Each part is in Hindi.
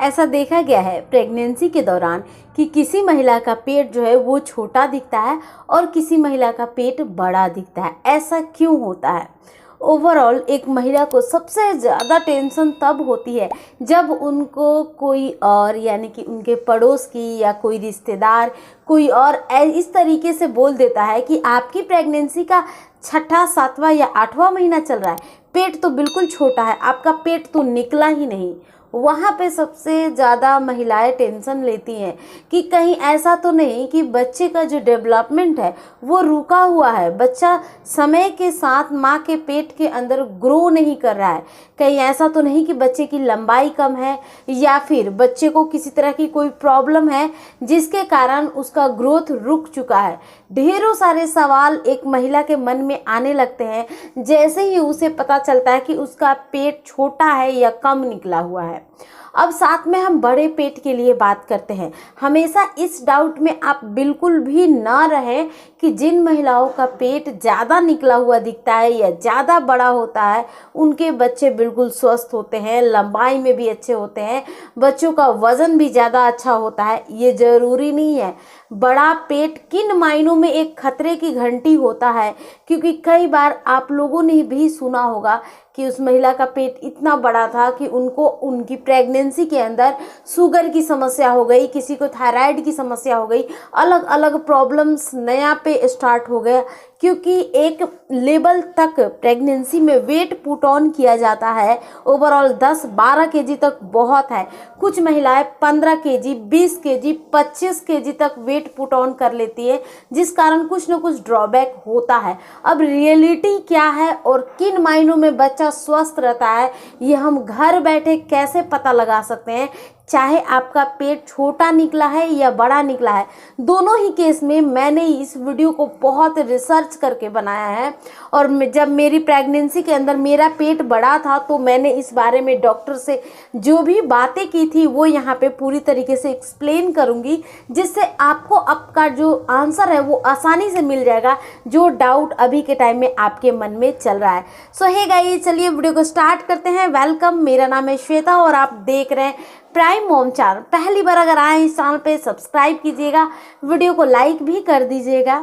ऐसा देखा गया है प्रेगनेंसी के दौरान कि किसी महिला का पेट जो है वो छोटा दिखता है और किसी महिला का पेट बड़ा दिखता है। ऐसा क्यों होता है? ओवरऑल एक महिला को सबसे ज़्यादा टेंशन तब होती है जब उनको कोई और यानी कि उनके पड़ोस की या कोई रिश्तेदार कोई और इस तरीके से बोल देता है कि आपकी प्रेगनेंसी का छठा, सातवां या आठवां महीना चल रहा है, पेट तो बिल्कुल छोटा है, आपका पेट तो निकला ही नहीं। वहाँ पे सबसे ज़्यादा महिलाएं टेंशन लेती हैं कि कहीं ऐसा तो नहीं कि बच्चे का जो डेवलपमेंट है वो रुका हुआ है, बच्चा समय के साथ माँ के पेट के अंदर ग्रो नहीं कर रहा है, कहीं ऐसा तो नहीं कि बच्चे की लंबाई कम है या फिर बच्चे को किसी तरह की कोई प्रॉब्लम है जिसके कारण उसका ग्रोथ रुक चुका है। ढेरों सारे सवाल एक महिला के मन में आने लगते हैं जैसे ही उसे पता चलता है कि उसका पेट छोटा है या कम निकला हुआ है। अब साथ में हम बड़े पेट के लिए बात करते हैं। हमेशा इस डाउट में आप बिल्कुल भी ना रहें कि जिन महिलाओं का पेट ज़्यादा निकला हुआ दिखता है या ज़्यादा बड़ा होता है उनके बच्चे बिल्कुल स्वस्थ होते हैं, लंबाई में भी अच्छे होते हैं, बच्चों का वज़न भी ज़्यादा अच्छा होता है। ये ज़रूरी नहीं है। बड़ा पेट किन मायनों में एक खतरे की घंटी होता है, क्योंकि कई बार आप लोगों ने भी सुना होगा कि उस महिला का पेट इतना बड़ा था कि उनको उनकी प्रेगनेंसी के अंदर शुगर की समस्या हो गई, किसी को थायराइड की समस्या हो गई, अलग अलग प्रॉब्लम्स नया पे स्टार्ट हो गया, क्योंकि एक लेवल तक प्रेगनेंसी में वेट पुट ऑन किया जाता है। ओवरऑल 10-12 केजी तक बहुत है। कुछ महिलाएं 15 केजी, 20 केजी, 25 केजी तक वेट पुट ऑन कर लेती है, जिस कारण कुछ न कुछ ड्रॉबैक होता है। अब रियलिटी क्या है और किन मायनों में बच्चा स्वस्थ रहता है ये हम घर बैठे कैसे पता लगा सकते हैं, चाहे आपका पेट छोटा निकला है या बड़ा निकला है। दोनों ही केस में मैंने इस वीडियो को बहुत रिसर्च करके बनाया है और जब मेरी प्रेगनेंसी के अंदर मेरा पेट बड़ा था तो मैंने इस बारे में डॉक्टर से जो भी बातें की थी वो यहाँ पे पूरी तरीके से एक्सप्लेन करूँगी, जिससे आपको आपका जो आंसर है वो आसानी से मिल जाएगा जो डाउट अभी के टाइम में आपके मन में चल रहा है। सो हे गाइस, चलिए वीडियो को स्टार्ट करते हैं। वेलकम, मेरा नाम है श्वेता और आप देख रहे हैं प्राइम मॉम चैनल। पहली बार अगर आए इस चैनल पे सब्सक्राइब कीजिएगा, वीडियो को लाइक भी कर दीजिएगा।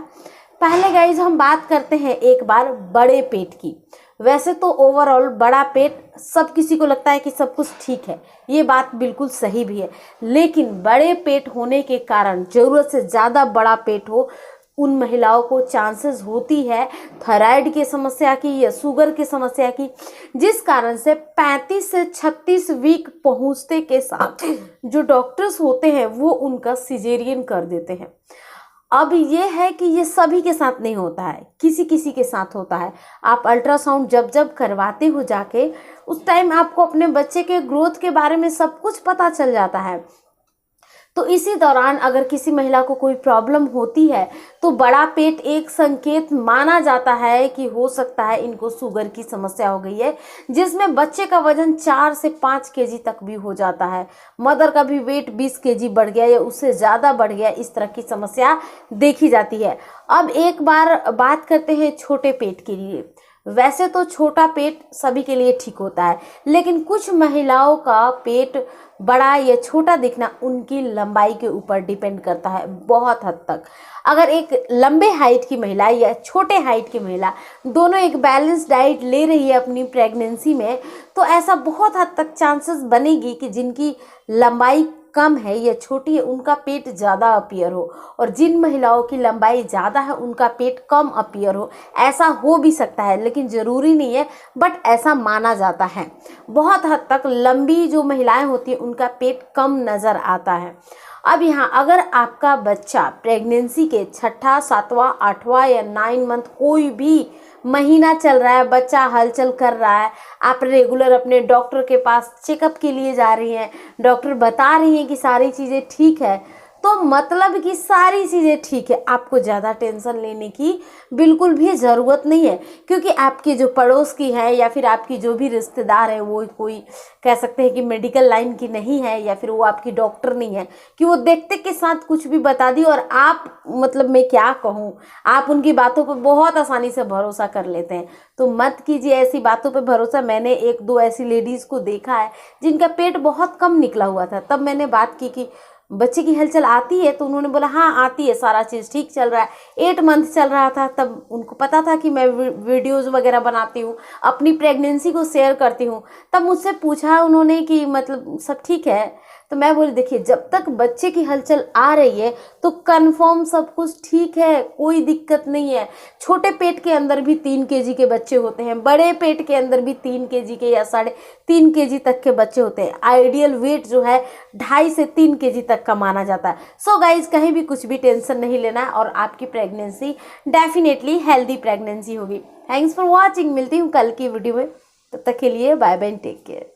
पहले गाइज हम बात करते हैं एक बार बड़े पेट की। वैसे तो ओवरऑल बड़ा पेट सब किसी को लगता है कि सब कुछ ठीक है, ये बात बिल्कुल सही भी है, लेकिन बड़े पेट होने के कारण ज़रूरत से ज़्यादा बड़ा पेट हो उन महिलाओं को चांसेस होती है थायराइड की समस्या की या शुगर की समस्या की, जिस कारण से 35 से 36 वीक पहुंचते के साथ जो डॉक्टर्स होते हैं वो उनका सिजेरियन कर देते हैं। अब ये है कि ये सभी के साथ नहीं होता है, किसी किसी के साथ होता है। आप अल्ट्रासाउंड जब जब करवाते हो जाके उस टाइम आपको अपने बच्चे के ग्रोथ के बारे में सब कुछ पता चल जाता है। तो इसी दौरान अगर किसी महिला को कोई प्रॉब्लम होती है तो बड़ा पेट एक संकेत माना जाता है कि हो सकता है इनको शुगर की समस्या हो गई है, जिसमें बच्चे का वजन 4 से 5 केजी तक भी हो जाता है, मदर का भी वेट 20 केजी बढ़ गया या उससे ज़्यादा बढ़ गया, इस तरह की समस्या देखी जाती है। अब एक बार बात करते हैं छोटे पेट के लिए। वैसे तो छोटा पेट सभी के लिए ठीक होता है, लेकिन कुछ महिलाओं का पेट बड़ा या छोटा दिखना उनकी लंबाई के ऊपर डिपेंड करता है बहुत हद तक। अगर एक लंबे हाइट की महिला या छोटे हाइट की महिला दोनों एक बैलेंस डाइट ले रही है अपनी प्रेगनेंसी में, तो ऐसा बहुत हद तक चांसेस बनेगी कि जिनकी लंबाई कम है या छोटी है उनका पेट ज़्यादा अपीयर हो, और जिन महिलाओं की लंबाई ज़्यादा है उनका पेट कम अपीयर हो। ऐसा हो भी सकता है, लेकिन ज़रूरी नहीं है, बट ऐसा माना जाता है। बहुत हद तक लंबी जो महिलाएं होती हैं उनका पेट कम नज़र आता है। अब यहाँ अगर आपका बच्चा प्रेगनेंसी के छठा, सातवां, आठवां या 9 मंथ कोई भी महीना चल रहा है, बच्चा हलचल कर रहा है, आप रेगुलर अपने डॉक्टर के पास चेकअप के लिए जा रही हैं, डॉक्टर बता रही हैं कि सारी चीज़ें ठीक है, तो मतलब कि सारी चीज़ें ठीक है, आपको ज़्यादा टेंशन लेने की बिल्कुल भी ज़रूरत नहीं है, क्योंकि आपकी जो पड़ोस की है या फिर आपकी जो भी रिश्तेदार है वो कोई कह सकते हैं कि मेडिकल लाइन की नहीं है या फिर वो आपकी डॉक्टर नहीं है कि वो देखते के साथ कुछ भी बता दी और आप मतलब मैं क्या कहूँ, आप उनकी बातों पर बहुत आसानी से भरोसा कर लेते हैं। तो मत कीजिए ऐसी बातों पे भरोसा। मैंने एक दो ऐसी लेडीज़ को देखा है जिनका पेट बहुत कम निकला हुआ था, तब मैंने बात की कि बच्चे की हलचल आती है, तो उन्होंने बोला हाँ आती है, सारा चीज़ ठीक चल रहा है। 8 मंथ चल रहा था, तब उनको पता था कि मैं वीडियोज़ वगैरह बनाती हूँ, अपनी प्रेगनेंसी को शेयर करती हूँ। तब मुझसे पूछा उन्होंने कि मतलब सब ठीक है, तो मैं बोली देखिए जब तक बच्चे की हलचल आ रही है तो कंफर्म सब कुछ ठीक है, कोई दिक्कत नहीं है। छोटे पेट के अंदर भी 3 केजी के बच्चे होते हैं, बड़े पेट के अंदर भी 3 केजी के या 3.5 केजी तक के बच्चे होते हैं। आइडियल वेट जो है 2.5 से 3 केजी तक का माना जाता है। सो गाइज कहीं भी कुछ भी टेंशन नहीं लेना है और आपकी प्रेगनेंसी डेफिनेटली हेल्दी प्रेगनेंसी होगी। थैंक्स फॉर वॉचिंग, मिलती हूँ कल की वीडियो में, तब तक के लिए बाय बाय, टेक केयर।